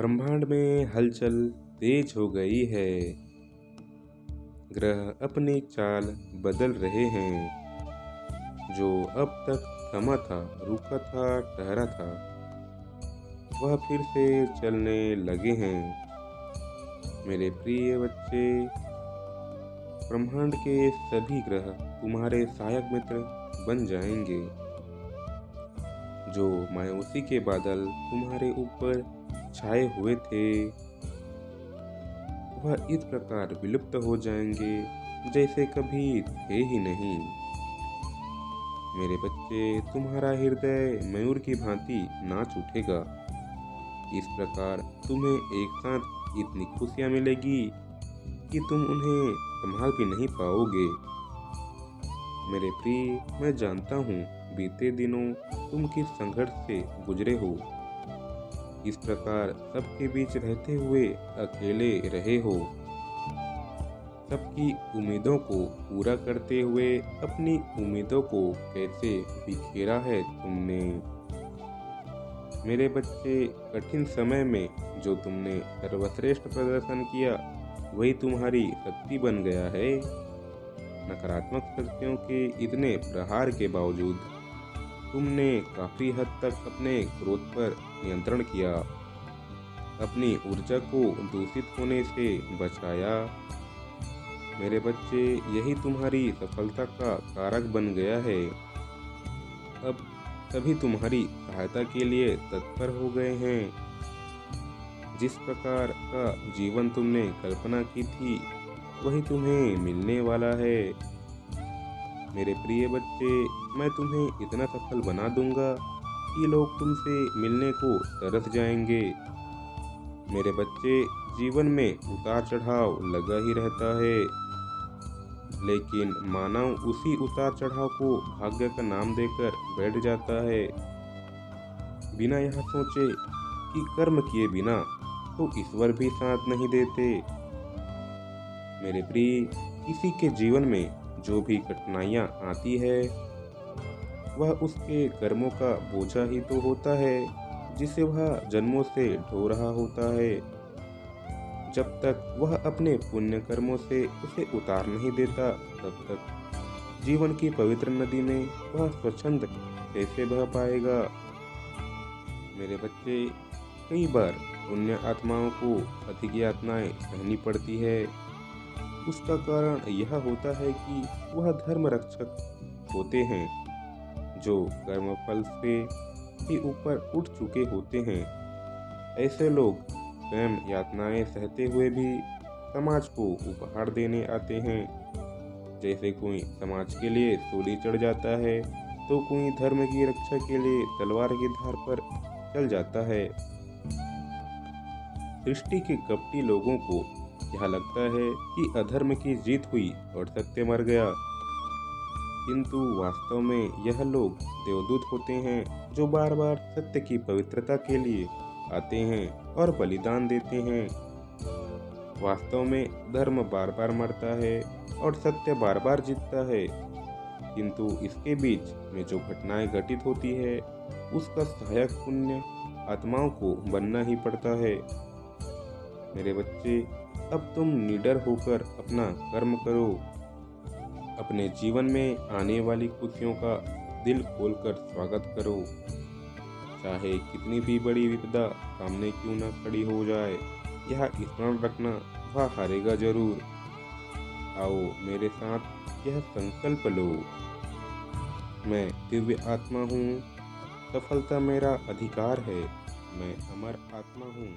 ब्रह्मांड में हलचल तेज हो गई है। ग्रह अपनी चाल बदल रहे हैं। जो अब तक थमा था, रुका था, ठहरा था, वह फिर से चलने लगे हैं। मेरे प्रिय बच्चे, ब्रह्मांड के सभी ग्रह तुम्हारे सहायक मित्र बन जाएंगे। जो मायूसी के बादल तुम्हारे ऊपर छाए हुए थे, वह इस प्रकार विलुप्त हो जाएंगे जैसे कभी थे ही नहीं। मेरे बच्चे, तुम्हारा हृदय मयूर की भांति नाच उठेगा। इस प्रकार तुम्हें एक साथ इतनी खुशियाँ मिलेगी कि तुम उन्हें संभाल भी नहीं पाओगे। मेरे प्रिय, मैं जानता हूँ बीते दिनों तुम किस संघर्ष से गुजरे हो। इस प्रकार सबके बीच रहते हुए अकेले रहे हो। सबकी उम्मीदों को पूरा करते हुए अपनी उम्मीदों को कैसे बिखेरा है तुमने। मेरे बच्चे, कठिन समय में जो तुमने सर्वश्रेष्ठ प्रदर्शन किया, वही तुम्हारी शक्ति बन गया है। नकारात्मक शक्तियों के इतने प्रहार के बावजूद तुमने काफी हद तक अपने क्रोध पर नियंत्रण किया, अपनी ऊर्जा को दूषित होने से बचाया। मेरे बच्चे, यही तुम्हारी सफलता का कारक बन गया है। अब सभी तुम्हारी सहायता के लिए तत्पर हो गए हैं। जिस प्रकार का जीवन तुमने कल्पना की थी, वही तुम्हें मिलने वाला है। मेरे प्रिय बच्चे, मैं तुम्हें इतना सफल बना दूंगा कि लोग तुमसे मिलने को तरस जाएंगे। मेरे बच्चे, जीवन में उतार चढ़ाव लगा ही रहता है, लेकिन मानव उसी उतार चढ़ाव को भाग्य का नाम देकर बैठ जाता है, बिना यह सोचे कि कर्म किए बिना तो ईश्वर भी साथ नहीं देते। मेरे प्रिय, किसी के जीवन में जो भी कठिनाइयाँ आती है, वह उसके कर्मों का बोझा ही तो होता है, जिसे वह जन्मों से ढो रहा होता है। जब तक वह अपने पुण्य कर्मों से उसे उतार नहीं देता, तब तक जीवन की पवित्र नदी में वह स्वच्छंद कैसे बह पाएगा। मेरे बच्चे, कई बार पुण्य आत्माओं को अधिक यातनाएं सहनी पड़ती है। उसका कारण यह होता है कि वह धर्म रक्षक होते हैं, जो कर्मफल से भी ऊपर उठ चुके होते हैं। ऐसे लोग स्वयं यातनाएं सहते हुए भी समाज को उपहार देने आते हैं। जैसे कोई समाज के लिए सूली चढ़ जाता है, तो कोई धर्म की रक्षा के लिए तलवार की धार पर चल जाता है। सृष्टि के कपटी लोगों को यह लगता है कि अधर्म की जीत हुई और सत्य मर गया, किंतु वास्तव में यह लोग देवदूत होते हैं, जो बार बार सत्य की पवित्रता के लिए आते हैं और बलिदान देते हैं। वास्तव में धर्म बार बार मरता है और सत्य बार बार जीतता है, किंतु इसके बीच में जो घटनाएं घटित होती है, उसका सहायक पुण्य आत्माओं को बनना ही पड़ता है। मेरे बच्चे, अब तुम निडर होकर अपना कर्म करो। अपने जीवन में आने वाली खुशियों का दिल खोलकर स्वागत करो। चाहे कितनी भी बड़ी विपदा सामने क्यों न खड़ी हो जाए, यह स्मरण रखना, वह हारेगा जरूर। आओ मेरे साथ यह संकल्प लो, मैं दिव्य आत्मा हूँ, सफलता मेरा अधिकार है, मैं अमर आत्मा हूँ।